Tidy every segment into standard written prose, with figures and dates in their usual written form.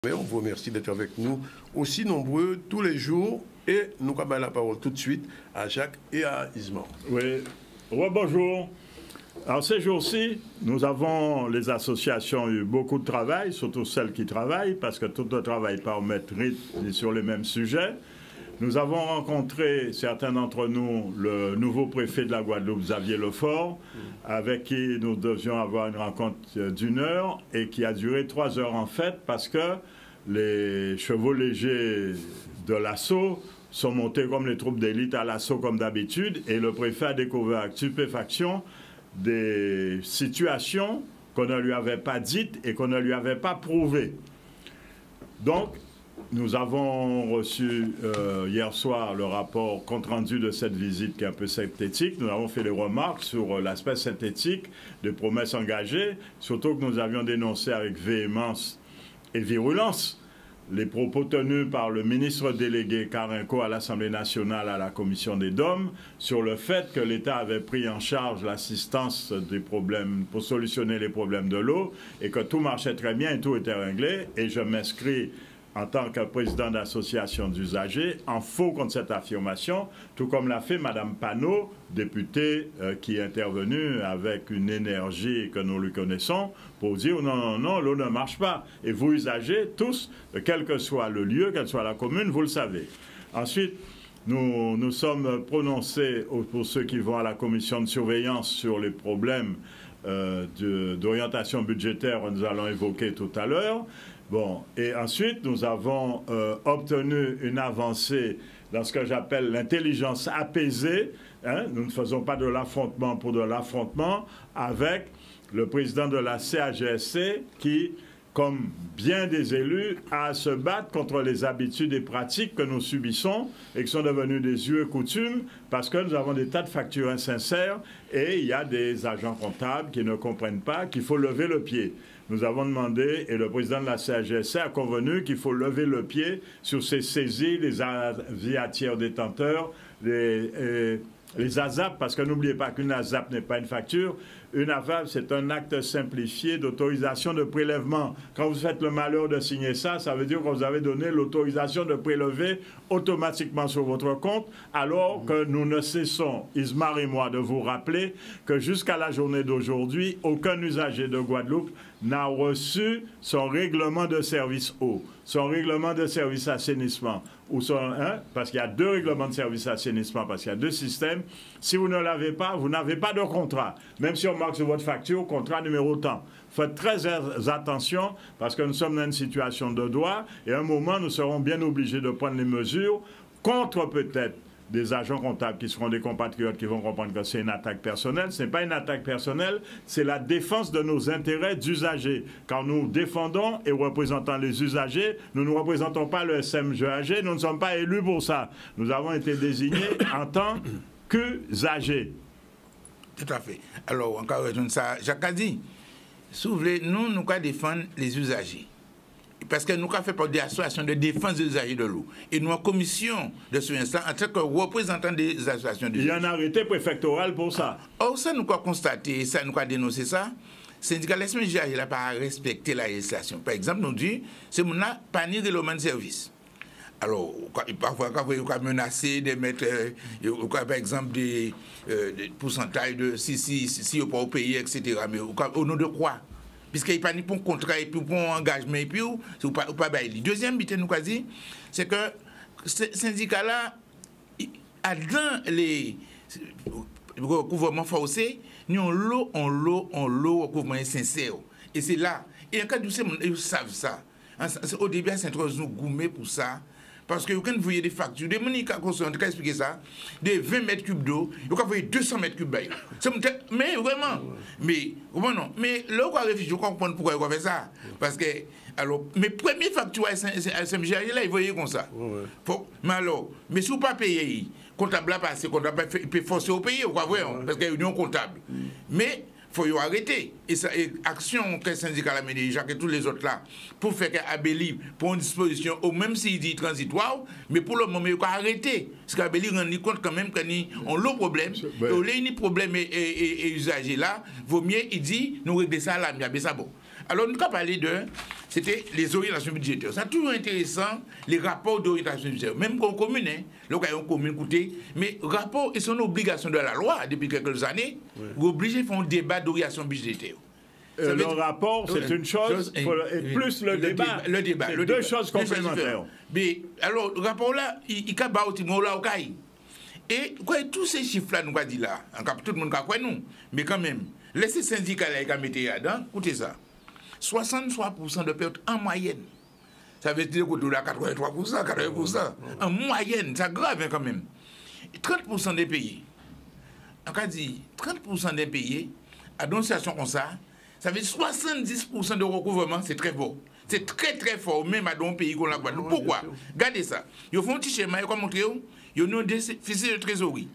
Mais on vous remercie d'être avec nous aussi nombreux tous les jours et nous avons la parole tout de suite à Jacques et à Isma. Oui, bonjour. Alors ces jours-ci, nous avons, les associations, eu beaucoup de travail, surtout celles qui travaillent, parce que tout ne travaille pas au même rythme sur les mêmes sujets. Nous avons rencontré, certains d'entre nous, le nouveau préfet de la Guadeloupe, Xavier Lefort, avec qui nous devions avoir une rencontre d'1 heure et qui a duré 3 heures en fait, parce que les chevaux légers de l'assaut sont montés comme les troupes d'élite à l'assaut comme d'habitude, et le préfet a découvert avec stupéfaction des situations qu'on ne lui avait pas dites et qu'on ne lui avait pas prouvées. Donc, nous avons reçu hier soir le rapport compte-rendu de cette visite qui est un peu synthétique. Nous avons fait des remarques sur l'aspect synthétique des promesses engagées, surtout que nous avions dénoncé avec véhémence et virulence les propos tenus par le ministre délégué Carinco à l'Assemblée nationale à la commission des DOM sur le fait que l'État avait pris en charge l'assistance des problèmes pour solutionner les problèmes de l'eau et que tout marchait très bien et tout était réglé. Et je m'inscris en tant que président d'association d'usagers en faux contre cette affirmation, tout comme l'a fait Mme Panot, députée qui est intervenue avec une énergie que nous lui connaissons pour dire non, non, non, l'eau ne marche pas. Et vous, usagers, tous, quel que soit le lieu, quelle soit la commune, vous le savez. Ensuite, nous sommes prononcés, pour ceux qui vont à la commission de surveillance, sur les problèmes d'orientation budgétaire que nous allons évoquer tout à l'heure. Bon, et ensuite, nous avons obtenu une avancée dans ce que j'appelle l'intelligence apaisée. Hein? Nous ne faisons pas de l'affrontement pour de l'affrontement avec le président de la CAGSC qui, comme bien des élus, a à se battre contre les habitudes et pratiques que nous subissons et qui sont devenues des us et coutumes parce que nous avons des tas de factures insincères et il y a des agents comptables qui ne comprennent pas qu'il faut lever le pied. Nous avons demandé, et le président de la CAGSC a convenu qu'il faut lever le pied sur ces saisies, les avis à tiers détenteurs, les ASAP, parce que n'oubliez pas qu'une ASAP n'est pas une facture. Une ASAP, c'est un acte simplifié d'autorisation de prélèvement. Quand vous faites le malheur de signer ça, ça veut dire que vous avez donné l'autorisation de prélever automatiquement sur votre compte, alors que nous ne cessons, Ismar et moi, de vous rappeler que jusqu'à la journée d'aujourd'hui, aucun usager de Guadeloupe n'a reçu son règlement de service eau, son règlement de service assainissement, ou parce qu'il y a 2 règlements de service assainissement, parce qu'il y a 2 systèmes. Si vous ne l'avez pas, vous n'avez pas de contrat. Même si on marque sur votre facture, contrat numéro tant. Faites très attention, parce que nous sommes dans une situation de droit, et à un moment, nous serons bien obligés de prendre les mesures contre peut-être des agents comptables qui seront des compatriotes qui vont comprendre que c'est une attaque personnelle. Ce n'est pas une attaque personnelle, c'est la défense de nos intérêts d'usagers. Quand nous défendons et représentons les usagers, nous ne représentons pas le SMGAG, nous ne sommes pas élus pour ça. Nous avons été désignés en tant qu'usagers. Tout à fait. Alors, encore ça, Jacques a dit, si vous voulez, nous allons défendre les usagers. Parce que nous avons fait partie de l'association de défense des usagers de l'eau. Et nous, en commission de surveillance, en tant que représentants des associations d'usagers. Il y a un arrêté préfectoral pour ça. Or, ça, nous avons constaté, ça, nous avons dénoncé ça. Le syndicat de l'SMGAG n'a pas respecté la législation. Par exemple, nous dit, c'est mon pas ni règlement de service. Alors, parfois, quand vous avez menacé de mettre, par exemple, des pourcentages de si vous pas payer, etc. Mais au nom de quoi? Puisqu'il n'y a pas ni pour contrat, et puis pour engagement, et puis ou pas bailler. Deuxième bité, nous avons dit, c'est que ce syndicat-là, dans les recouvrements forcés, nous avons l'eau recouvrement sincère. Et c'est là. Et en cas d'où ils savent ça. Au début, c'est nous gourmet pour ça. Parce que quand vous voyez des factures, des moniques qui ont expliqué ça, des 20 mètres cubes d'eau, vous voyez 200 mètres cubes. Mais vraiment, mais là, on réfléchir, on comprend pourquoi on fait ça. Parce que, alors, mes premières factures à SMGAG, là, ils voyaient comme ça. Mais alors, mais si vous ne pas payer, comptable là, parce que comptable peut forcer au payer, parce qu'il y a une union comptable. Mais, il faut arrêter. Et ça, action que le syndicat a mené, Jacques et tous les autres là, pour faire qu'Abeli prend une disposition, ou même s'il dit transitoire, mais pour le moment, il faut arrêter. Parce qu'Abeli rend compte quand même qu'on a le problème, et au lieu de problème et usager là, vaut mieux, il dit, nous régler ça là, mais ça bon. Alors, nous avons parlé c'était les orientations budgétaires. C'est toujours intéressant, les rapports d'orientation budgétaire. Même comme commune, l'occasion commune coûter, mais rapport et son obligation de la loi depuis quelques années, vous obligez de faire un débat d'orientation budgétaire. Le rapport, c'est une chose, plus le débat. Le débat. C'est deux choses complémentaires. Mais alors, le rapport là, il y a là, et quoi, tous ces chiffres-là, nous avons dit là, tout le monde a quoi nous, mais quand même, laissez syndicats là, qui ont mis là-dedans, écoutez ça, 63% de perte en moyenne. Ça veut dire que nous avons 83%, 80%. En moyenne, c'est grave quand même. 30% des pays, on a dit 30% des pays, à une situation comme ça, ça veut dire 70% de recouvrement, c'est très fort. C'est très très fort, même à un pays comme la Guadeloupe. Pourquoi? Regardez ça. Ils font un petit schéma, ils ont montré, ils ont un déficit de trésorerie,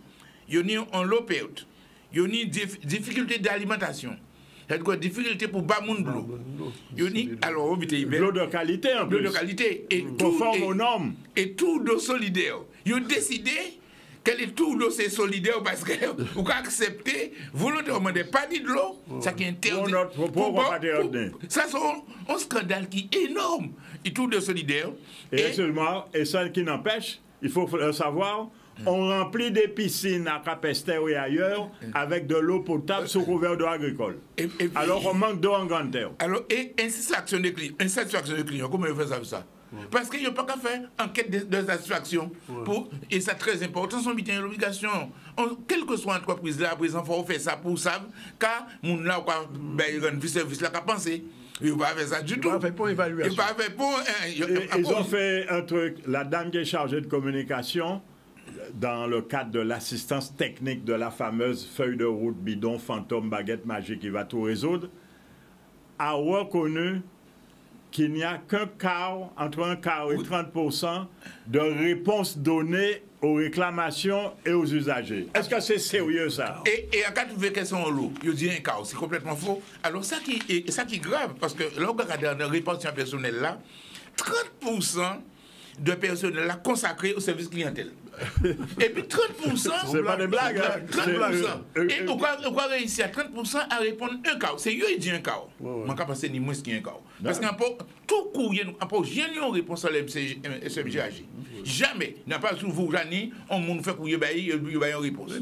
ils ont un low perte, ils ont une difficulté d'alimentation. C'est-à-dire difficulté pour bas monde l'eau. Alors, on l'eau de qualité en plus. L'eau de qualité. Et conforme aux normes. Et tout d'eau solidaire. Ils ont décidé qu'elle est tout d'eau c'est solidaire parce que vous pouvez accepter volontairement des paniers de l'eau, ça qui est interdit. Ça c'est un scandale qui est énorme. Et tout d'eau solidaire. Et seulement, et ça qui n'empêche, il faut le savoir, on remplit des piscines à Capesterre et ailleurs avec de l'eau potable sous couvert d'eau agricole. Alors on manque d'eau en grande terre. Alors, et insatisfaction des clients, comment ils font ça? Parce qu'il n'y a pas qu'à faire enquête de satisfaction. Et c'est très important, son but l'obligation. Quelle que soit l'entreprise là, par exemple, il faut faire ça pour ça, car mon là, il y a un service là qui a pensé. Ils ne vont pas faire ça du tout. Ils ne vont pas faire pour évaluation. Ils ont fait un truc, la dame qui est chargée de communication, dans le cadre de l'assistance technique de la fameuse feuille de route bidon fantôme baguette magique qui va tout résoudre, a reconnu qu'il n'y a qu'un quart, entre un quart et 30% de réponses données aux réclamations et aux usagers. Est-ce que c'est sérieux ça? Et en cas de question en l'eau, il dit un quart, c'est complètement faux. Alors ça qui est grave, parce que là, on regarde dans la répartition personnelle là, 30% de personnel là consacré au service clientèle. Et puis 30%, c'est pas des blagues, hein? 30%. Et on va réussir à 30% à répondre un cas. C'est eux qui disent un cas. Je ne pense pas ni moins qu'il y a un cas. Parce que tout courrier, j'ai une réponse à l'SMGAG. Jamais. Il n'y a pas souvent Jani, on nous fait courrier, il y a une réponse.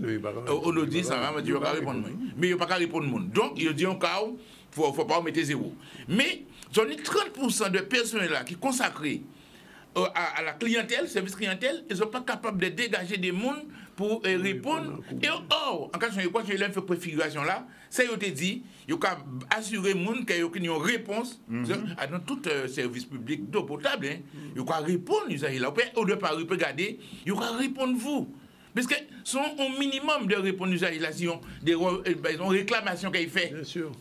On nous dit ça, on dit qu'il n'y a pas répondre. Mais il n'y a pas répondre. Donc, il dit un cas, il ne faut pas mettre zéro. Mais, j'en ai 30% de personnel là qui consacré à la clientèle, service clientèle, ils ne sont pas capables de dégager des mondes pour répondre. Et or, en cas de quoi je fait préfiguration là, ça a été dit, il faut assurer les gens qu'il y a une réponse dans tout service public d'eau potable. Il faut répondre, au départ, il faut regarder, il faut répondre vous. Parce que sont au minimum de répondre aux agitations, des réclamations qu'il fait. Bien sûr.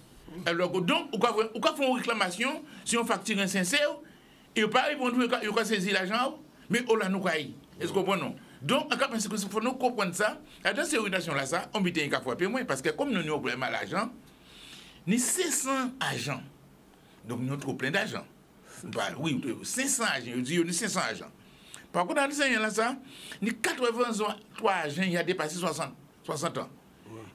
Alors, donc, on va faire une réclamation si on facture insincère. Il ne pas répondre, il va saisir l'argent, mais on l'a nous caillé. Est-ce que vous comprenez? Donc, parce qu'il faut nous comprendre ça, dans ces orientations-là, ça, on peut être un fois moins, parce que comme nous avons un problème à l'argent, nous avons 500 agents. Donc, nous avons plein d'agents. Oui, 500 agents, je dis 500 agents. Par contre, dans ces agents-là, ça, nous avons 83 agents qui ont dépassé 60 ans.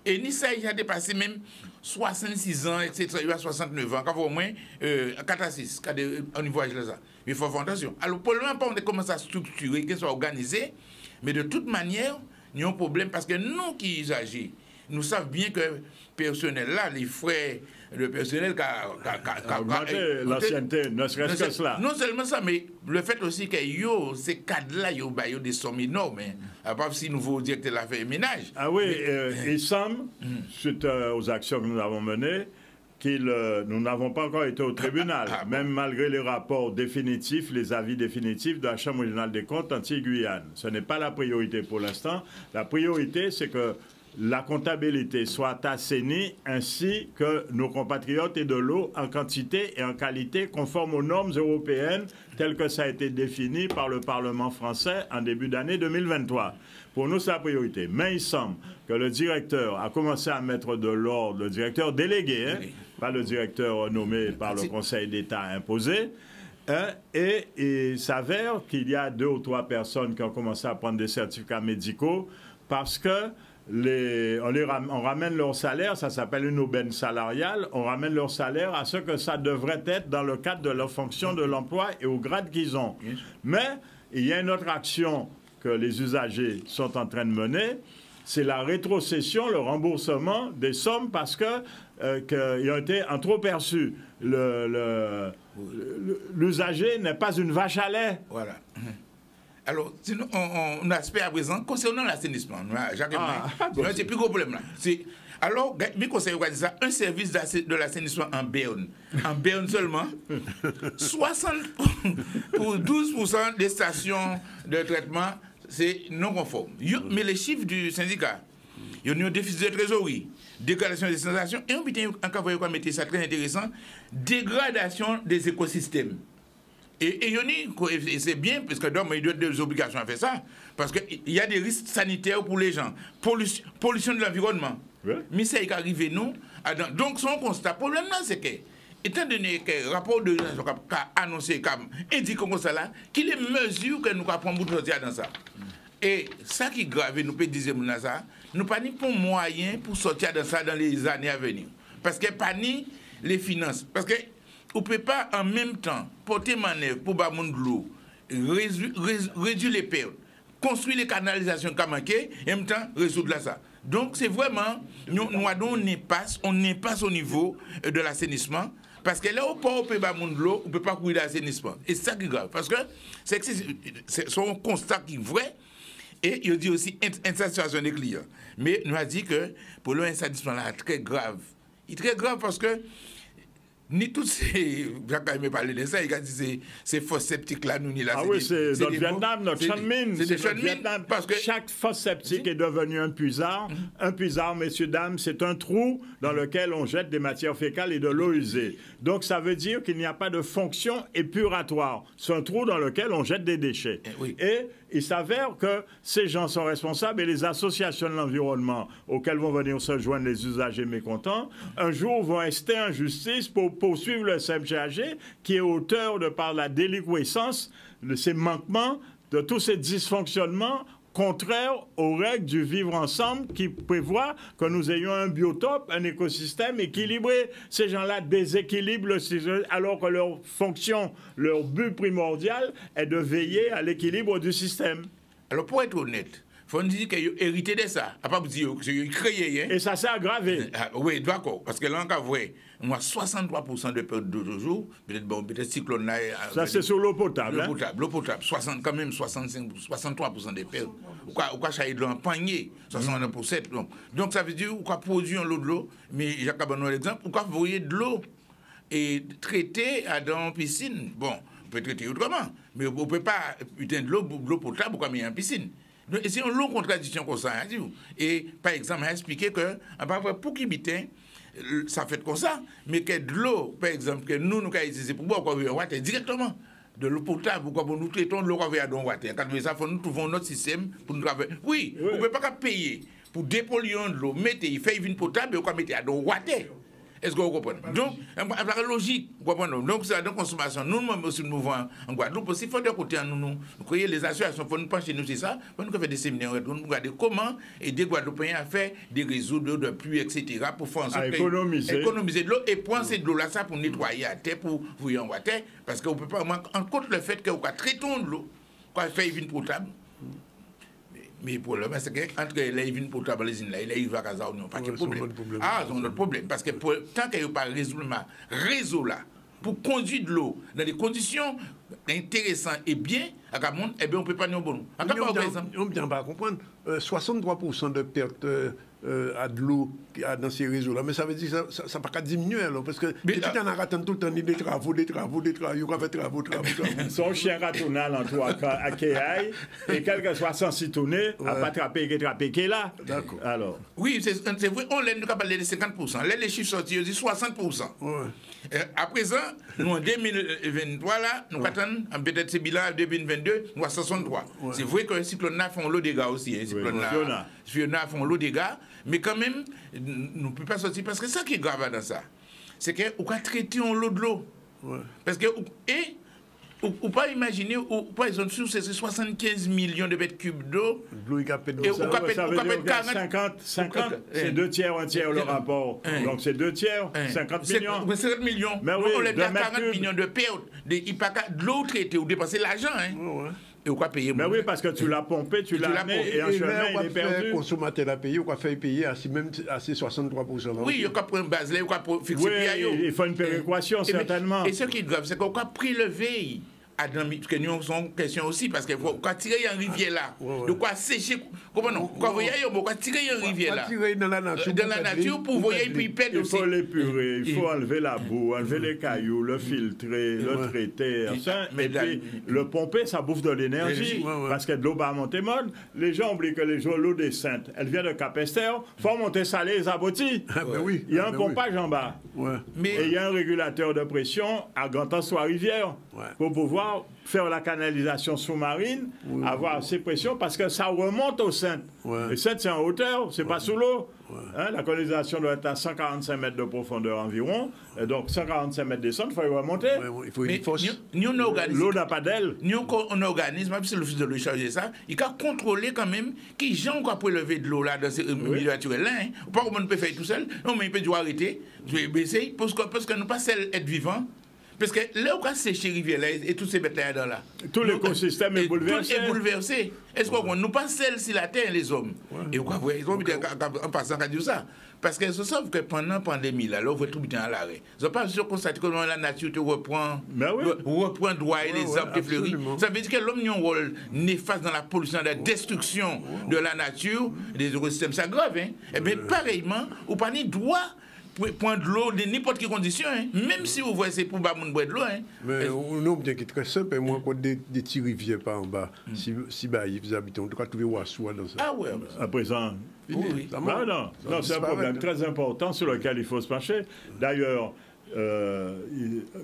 Et ni ça, il a dépassé même 66 ans, etc. Il a 69 ans, quand au moins 4 à 6, au niveau de ça. Il faut faire attention. Alors, pour le moment, on commence à structurer, qu'il soit organisé, mais de toute manière, il y a un problème parce que nous qui usagers, nous savons bien que le personnel là, les frais, le personnel qui a augmenté l'ancienneté, ne serait-ce que cela. Non seulement ça, mais le fait aussi que ces cadres-là, ils ont des sommes énormes. À part si nouveau directeur l'a fait ménage. Ah oui, il semble, suite aux actions que nous avons menées, nous n'avons pas encore été au tribunal, même malgré les rapports définitifs, les avis définitifs de la Chambre régionale des comptes Antilles-Guyane. Ce n'est pas la priorité pour l'instant. La priorité, c'est que la comptabilité soit assainie ainsi que nos compatriotes aient de l'eau en quantité et en qualité conforme aux normes européennes telles que ça a été défini par le Parlement français en début d'année 2023. Pour nous, c'est la priorité. Mais il semble que le directeur a commencé à mettre de l'ordre, le directeur délégué, pas le directeur nommé par le Conseil d'État imposé, et il s'avère qu'il y a 2 ou 3 personnes qui ont commencé à prendre des certificats médicaux parce que on ramène leur salaire, ça s'appelle une aubaine salariale, on ramène leur salaire à ce que ça devrait être dans le cadre de leur fonction de l'emploi et au grade qu'ils ont. Mais il y a une autre action que les usagers sont en train de mener, c'est la rétrocession, le remboursement des sommes parce qu'ils ont été en trop perçus. L'usager n'est pas une vache à lait. Voilà. Alors, sinon, on aspect à présent, concernant l'assainissement, c'est plus gros problème là. Alors, mes conseils, ça, un service de l'assainissement en Béarn. En Béarn seulement, 60 pour 12% des stations de traitement, c'est non conforme. Mais les chiffres du syndicat, il y a un déficit de trésorerie, dégradation des sensations, et on peut mettre ça très intéressant, dégradation des écosystèmes. Et c'est bien, parce que donc, il y a des obligations à faire ça, parce qu'il y a des risques sanitaires pour les gens, pollution de l'environnement. Ouais. Mais ça est arrivé, nous. Donc, son constat, le problème, c'est que, étant donné que le rapport de l'organisation a annoncé, indique comme ça là, qu'il y a des mesures que nous prenons pour sortir dans ça. Et ça qui est grave, nous peut dire ça, nous pas ni pour moyen pour sortir dans ça dans les années à venir. Parce que pas ni les finances. Parce que on ne peut pas en même temps porter manœuvre pour bas de l'eau, réduire les pertes, construire les canalisations qui ont manqué, et en même temps résoudre ça. Donc c'est vraiment, on n'est pas au niveau de l'assainissement, parce que là où on peut bas de l'eau, on ne peut pas courir l'assainissement. Et c'est ça qui est grave, parce que c'est son constat qui est vrai, et il dit aussi insatisfaction des clients. Mais nous a dit que pour l'insatisfaction là, très grave. Il est très grave parce que ni tous ces... Jacques a parlé de ça, il a dit ces fosses septiques là, nous, ni là. Ah oui, c'est dans le Vietnam, notre Chanmin. C'est des Chanmin. Parce que chaque fosse septique est devenue un puisard. Un puisard, messieurs, dames, c'est un trou dans lequel on jette des matières fécales et de l'eau usée. Donc ça veut dire qu'il n'y a pas de fonction épuratoire. C'est un trou dans lequel on jette des déchets. Et il s'avère que ces gens sont responsables et les associations de l'environnement auxquelles vont venir se joindre les usagers mécontents, un jour vont rester en justice pour poursuivre le CMGAG qui est auteur de par la déliquescence de ces manquements, de tous ces dysfonctionnements contraires aux règles du vivre ensemble qui prévoit que nous ayons un biotope, un écosystème équilibré. Ces gens-là déséquilibrent le système alors que leur fonction, leur but primordial est de veiller à l'équilibre du système. Alors pour être honnête, il faut dire qu'ils ont hérité de ça. À part dire qu'ils ont créé. Hein? Et ça s'est aggravé. Oui, d'accord. Parce que là, on a vu, on a 63% de perte de jours. Peut-être cyclone là. Ça, c'est sur l'eau potable. L'eau potable. Quand même 63% de pertes. On a chaillé de l'eau en panier. 69%. Donc, ça veut dire qu'on a produit l'eau de l'eau. Mais, Jacques a donné l'exemple. On a voyé de l'eau et traité dans une piscine. Bon, on peut traiter autrement. Mais on ne peut pas, putain, de l'eau potable, on a mis en piscine. C'est une longue contradiction comme ça. Et par exemple, on a expliqué que pour qu'il bitin, ça fait comme ça, mais que de l'eau, par exemple, que nous avons utilisé pour boire, on va directement de l'eau potable, pourquoi nous traitons de l'eau qu'on veut dans le water. Quand nous trouvons notre système pour nous travailler. Oui, on ne peut pas payer pour dépolluer de l'eau, mettre, il fait une potable et on va mettre dans le water. Est-ce que vous comprenez? Donc, la logique, vous comprenez? Donc, c'est la consommation. Nous-mêmes aussi, nous mouvons en Guadeloupe. S'il faut de côté, nous créer les associations, il faut nous pencher, nous, c'est ça. Il faut nous faire des séminaires, nous regarder comment aider les Guadeloupéens à faire des réseaux de pluie, etc., pour faire en sorte économiser de l'eau et prendre de l'eau là, ça pour nettoyer à terre, pour fouiller en water. Parce qu'on ne peut pas, en compte le fait qu'on traitons de l'eau, qu'on fait une potable. Mais le problème, c'est qu'entre les vignes potables et les îles, il va à on n'a pas de problème. Ah, c'est notre problème. Parce que tant qu'il n'y a pas de réseau là, pour conduire de l'eau dans des conditions intéressantes et bien, à Gamon, eh bien, on ne peut pas nous bon. On ne peut pas comprendre. 63% de pertes à de l'eau dans ces réseaux-là. Mais ça veut dire que ça ne va pas diminuer alors. Parce que les gens attendent tout le temps des travaux. Ils ont fait travaux. Son chien ratournal en toi à Kéaï, et quel que soit son citoyen, n'a pas attrapé qui est là. D'accord. Alors. Oui, c'est vrai, on l'a parlé de 50%. Là, les chiffres sortis, ils disent 60%. À présent, nous en 2023, là, nous attendons, peut-être c'est bilan 2022, nous à 63. C'est vrai que les cyclones font l'eau dégâts aussi. Fiona font l'eau dégâts, mais quand même, nous ne pouvons pas sortir parce que ça qui est grave dans ça, c'est qu'on va traiter l'eau de l'eau. Parce que, et Ou pas imaginer, ou par exemple, sur ces 75 millions de mètres cubes d'eau, et vous capez 50, c'est 2 tiers, 1 tiers le rapport. Donc c'est 2 tiers, 50 millions. 50 millions. Mais oui, on a 40 millions de pertes. De l'eau traitée, ou dépenser l'argent. Et vous payer. Mais oui, parce que tu l'as pompé, tu l'as amené, et en chemin, il est perdu. Le consommateur l'a payé, ou fait payer à 63%. Oui, il faut prendre une base là, il faut fixer. Oui, il faut une péréquation, certainement. Et ce qui est grave, c'est qu'on a prélevé. Parce que nous avons une question aussi, parce qu'il faut tirer une rivière là, de quoi sécher, comment non, quand vous voyez, on va tirer une rivière là, dans la nature pour voir puis perdre aussi. Il faut l'épurer, il faut enlever la boue, enlever les cailloux, le filtrer, le traiter, et puis le pomper, ça bouffe de l'énergie, parce que de l'eau va monter mode. Les gens oublient que l'eau des Saintes, elle vient de Cap-Esther, il faut monter salé les aboutis. Il y a un pompage en bas, et il y a un régulateur de pression à Gantan-Soie-Rivière pour pouvoir faire la canalisation sous-marine, avoir ces pressions, parce que ça remonte aux Saintes. Les Saintes, c'est en hauteur, c'est pas sous l'eau. La canalisation doit être à 145 mètres de profondeur environ, et donc 145 mètres de descente, il faut y remonter. L'eau n'a pas d'aile. Nous, un organisme, même si l'office de l'eau chargé ça, il a contrôlé quand même qui gens qui prélever de l'eau là dans ces milieux naturels là. Pas comment on peut faire tout seul, non, mais il peut arrêter, baisser, parce que nous pas seuls être vivants. Parce que là où on séché rivière là et tous ces bêtes là là. Tout l'écosystème est bouleversé. Tout est bouleversé. Est-ce qu'on nous pas seuls sur la terre les hommes. Et vous voyez, ils ont en passant à dire ça. Parce que se savent que pendant la pandémie là, on voit tout bien à l'arrêt. Ils n'ont pas constaté que la nature te reprend droit et les arbres te fleuris. Ça veut dire que l'homme a un rôle néfaste dans la pollution, la destruction de la nature, des écosystèmes. C'est grave, hein. Et bien pareillement, ou pas ni droit prendre de l'eau de n'importe quelle condition, même si vous voyez c'est pour boire de l'eau. Mais nous, qui est très simple, et moi, quand des petits rivières par en bas, si vous habitez, on doit trouver Ouassoua dans ça. Ah ouais. À présent. Oui. Non, c'est un problème très important sur lequel il faut se pencher. D'ailleurs,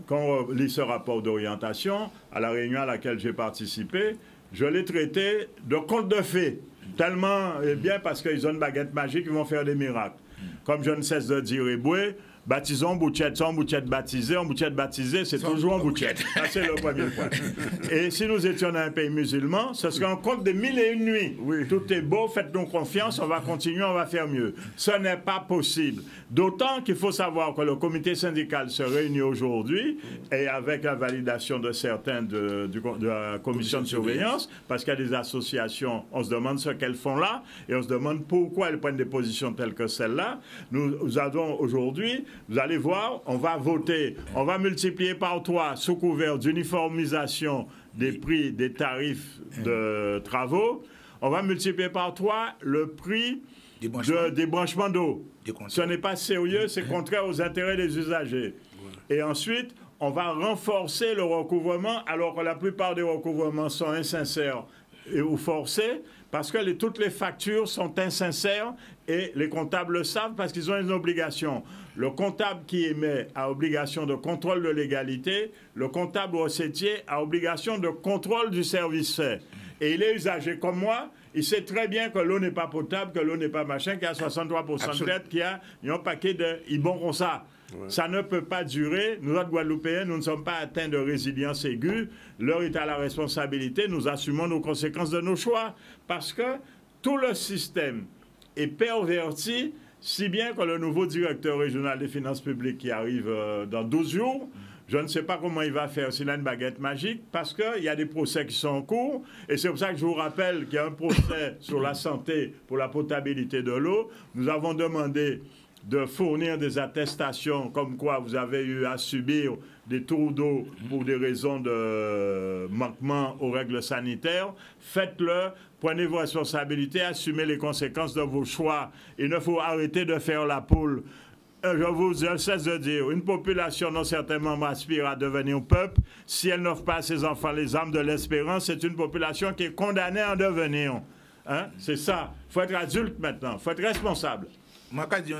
quand on lit ce rapport d'orientation, à la réunion à laquelle j'ai participé, je l'ai traité de conte de fées. Tellement bien parce qu'ils ont une baguette magique, ils vont faire des miracles. Comme je ne cesse de dire, Eboué, baptisons Bouchette, sans Bouchette baptisée, en Bouchette baptisée, c'est toujours en Bouchette. Ça, c'est le premier point. Et si nous étions dans un pays musulman, ce serait un conte de 1001 nuits. Tout est beau, faites-nous confiance, on va continuer, on va faire mieux. Ce n'est pas possible. D'autant qu'il faut savoir que le comité syndical se réunit aujourd'hui, et avec la validation de certains de la commission de surveillance, parce qu'il y a des associations, on se demande ce qu'elles font là, et on se demande pourquoi elles prennent des positions telles que celle-là. Nous avons aujourd'hui, vous allez voir, on va voter, on va multiplier par 3 sous couvert d'uniformisation des prix, des tarifs de travaux. On va multiplier par 3 le prix des branchements d'eau. Ce n'est pas sérieux, c'est contraire aux intérêts des usagers. Et ensuite, on va renforcer le recouvrement, alors que la plupart des recouvrements sont insincères ou forcés, parce que toutes les factures sont insincères et les comptables le savent parce qu'ils ont une obligation. Le comptable qui émet a obligation de contrôle de légalité, le comptable recetier a obligation de contrôle du service fait. Et il est usagé comme moi, il sait très bien que l'eau n'est pas potable, que l'eau n'est pas machin, qu'il y a 63% de tête, qu'il y a un paquet de... Ils bon comme ça. Ça ne peut pas durer. Nous autres Guadeloupéens, nous ne sommes pas atteints de résilience aiguë. L'heure est à la responsabilité. Nous assumons nos conséquences de nos choix. Parce que tout le système est perverti, si bien que le nouveau directeur régional des finances publiques qui arrive dans 12 jours, je ne sais pas comment il va faire s'il a une baguette magique, parce qu'il y a des procès qui sont en cours. Et c'est pour ça que je vous rappelle qu'il y a un procès sur la santé pour la potabilité de l'eau. Nous avons demandé de fournir des attestations comme quoi vous avez eu à subir des tours d'eau pour des raisons de manquement aux règles sanitaires. Faites-le, prenez vos responsabilités, assumez les conséquences de vos choix. Il ne faut arrêter de faire la poule. Je cesse de dire, une population non certainement aspire à devenir peuple. Si elle n'offre pas à ses enfants les armes de l'espérance, c'est une population qui est condamnée à en devenir. Hein? C'est ça. Il faut être adulte maintenant, il faut être responsable. Moi, quand je dis,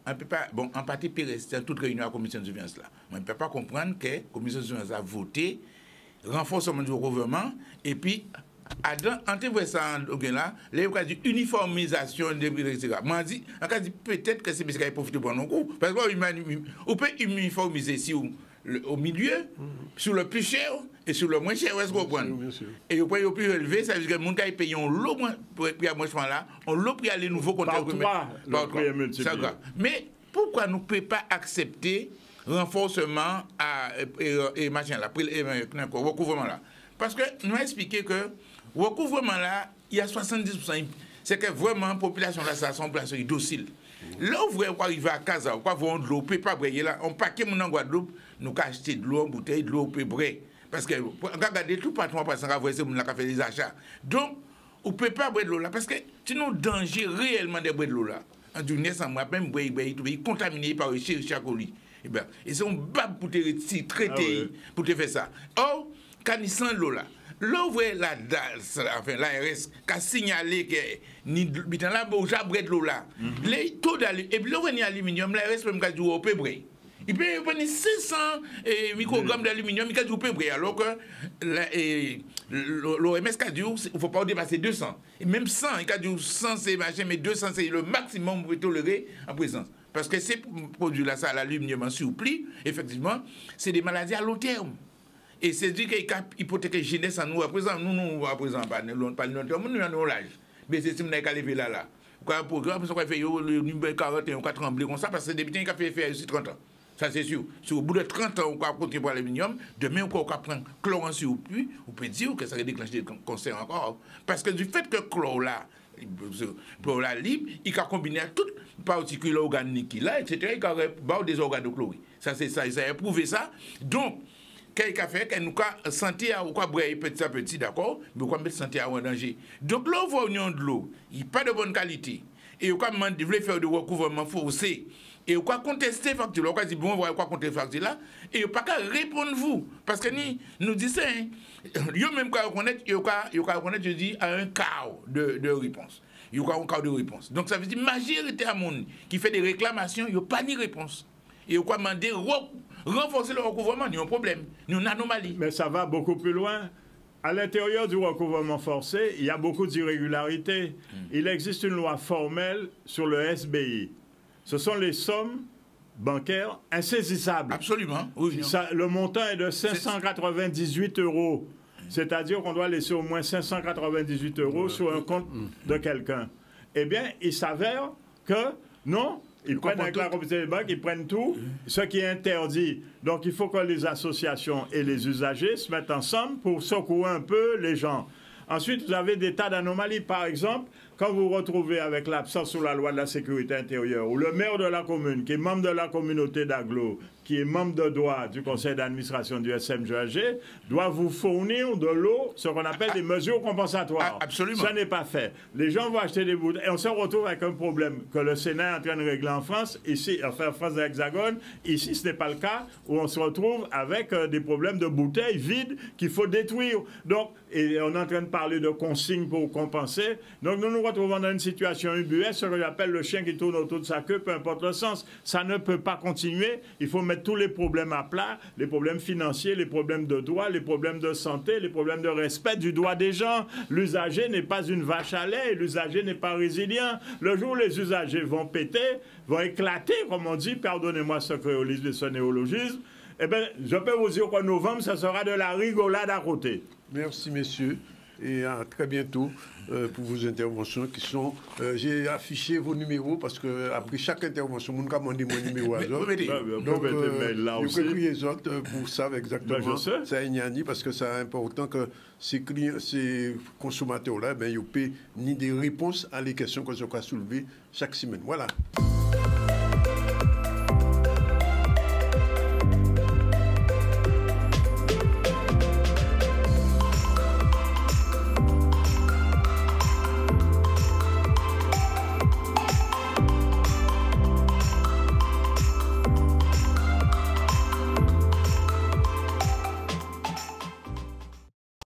on ne peut pas, bon, en partie, c'est toute réunion à la commission de surveillance là. On ne peut pas comprendre que la commission de surveillance a voté, renforcement du gouvernement, et puis, en te ça là, les cas d'uniformisation des prix, etc. Moi, je dis, peut-être que c'est parce qu'il profite de bon coup, parce qu'on peut uniformiser si au milieu, sur le plus cher et sur le moins cher, est-ce qu'on comprend? Et au point le plus élevé, ça veut dire que les gens qui payent l'eau pour là, on l'eau pour les nouveaux contrats. Mais pourquoi nous ne pouvons pas accepter renforcement et machin là, recouvrement là? Parce que nous avons expliqué que recouvrement là, il y a 70%. C'est que vraiment, la population là, ça sont placés docile. Là, vous voyez, arriver à Casa, vous voyez de l'eau, vous ne pouvez pas brayer là. On paquet mon en Guadeloupe, nous avons acheté de l'eau en bouteille, de l'eau, on peut brayer. Parce que, regardez, tout patron, parce qu'on a fait des achats. Donc, on ne peut pas boire de l'eau là, parce que sinon, danger réellement de boire de l'eau là. En journée, sans moi, même boire, il contaminé par le chaque lit. Et c'est un bab pour te traiter, pour te faire ça. Or, quand il sent l'eau là, l'eau, la DAS, enfin, l'ARS, qui a signalé que ni là, bon, j'ai de l'eau là. Les taux d'aluminium, et puis l'eau, il y a aluminium, l'ARS, même quand il peut briller. Il peut prendre 600 microgrammes d'aluminium, il peut briller, alors que l'OMS a dit, il ne faut pas dépasser 200. Et même 100, il a dit 100, c'est machin, mais 200, c'est le maximum qu'on peut tolérer en présence. Parce que ces produits-là, ça, l'aluminium en surplis, effectivement, c'est des maladies à long terme. Et c'est dit qu'il y a hypothèque jeunesse en nous, à présent, nous, à présent, pas long terme, nous, avons l'âge. Mais c'est si nous avons levé là. Pour que nous fait le numéro 41, on a tremblé comme ça, parce que c'est des petits qui ont fait ici 30 ans. Ça, c'est sûr. Si au bout de 30 ans, on va continuer pour l'aluminium, demain, on va prendre chlore en sur puits, on peut dire que ça va déclencher des cancers encore. Parce que du fait que chlore là, libre, il va combiner toutes les particules organiques qu'il a, etc. Il va des organes de chlorure. Ça, c'est ça. Ils ont éprouvé ça. Donc, qu'est-ce a fait? Nous avons senti à brailler petit à petit, d'accord? Mais on va mettre santé en danger. Donc, l'eau va venir de l'eau. Il n'y a pas de bonne qualité. Et on va faire du recouvrement forcé. Et on va contester la facture. On va dire, bon, on va contester la facture là. Et on ne va pas répondre vous. Parce que nous disons, yo même quand on reconnaît, je dis, à un quart de réponse. Il y a un quart de réponse. Donc, ça veut dire, majorité à monde qui fait des réclamations, il n'y a pas de réponse. Et on va demander renforcer le recouvrement, il y a un problème, il y a une anomalie. Mais ça va beaucoup plus loin. À l'intérieur du recouvrement forcé, il y a beaucoup d'irrégularités. Il existe une loi formelle sur le SBI. Ce sont les sommes bancaires insaisissables. Absolument. Oui, le montant est de 598 €. C'est-à-dire qu'on doit laisser au moins 598 € sur un compte de quelqu'un. Eh bien, il s'avère que non. Ils prennent avec la communauté des banques, ils prennent tout, ce qui est interdit. Donc, il faut que les associations et les usagers se mettent ensemble pour secouer un peu les gens. Ensuite, vous avez des tas d'anomalies. Par exemple, quand vous vous retrouvez avec l'absence sous la loi de la sécurité intérieure, ou le maire de la commune, qui est membre de la communauté d'agglo, qui est membre de droit du conseil d'administration du SMGAG, doit vous fournir de l'eau, ce qu'on appelle des mesures compensatoires. Absolument. Ça n'est pas fait. Les gens vont acheter des bouteilles, et on se retrouve avec un problème que le Sénat est en train de régler en France, ici, enfin en France de l'Hexagone, ici ce n'est pas le cas, où on se retrouve avec des problèmes de bouteilles vides qu'il faut détruire. Donc, et on est en train de parler de consignes pour compenser. Donc, nous nous retrouvons dans une situation ubuesque, ce que j'appelle le chien qui tourne autour de sa queue, peu importe le sens. Ça ne peut pas continuer. Il faut mettre tous les problèmes à plat, les problèmes financiers, les problèmes de droit, les problèmes de santé, les problèmes de respect du droit des gens. L'usager n'est pas une vache à lait, l'usager n'est pas résilient. Le jour où les usagers vont péter, vont éclater, comme on dit, pardonnez-moi ce créolisme et ce néologisme, eh bien, je peux vous dire qu'en novembre, ça sera de la rigolade à côté. Merci, messieurs. Et à très bientôt pour vos interventions qui sont... j'ai affiché vos numéros parce qu'après chaque intervention, on m'a demandé mon numéro à l'autre. Donc, je peux crier les autres pour savoir exactement ça est parce que c'est important que ces consommateurs-là, ils n'ont pas ni des réponses à les questions qu'on a soulevées chaque semaine. Voilà.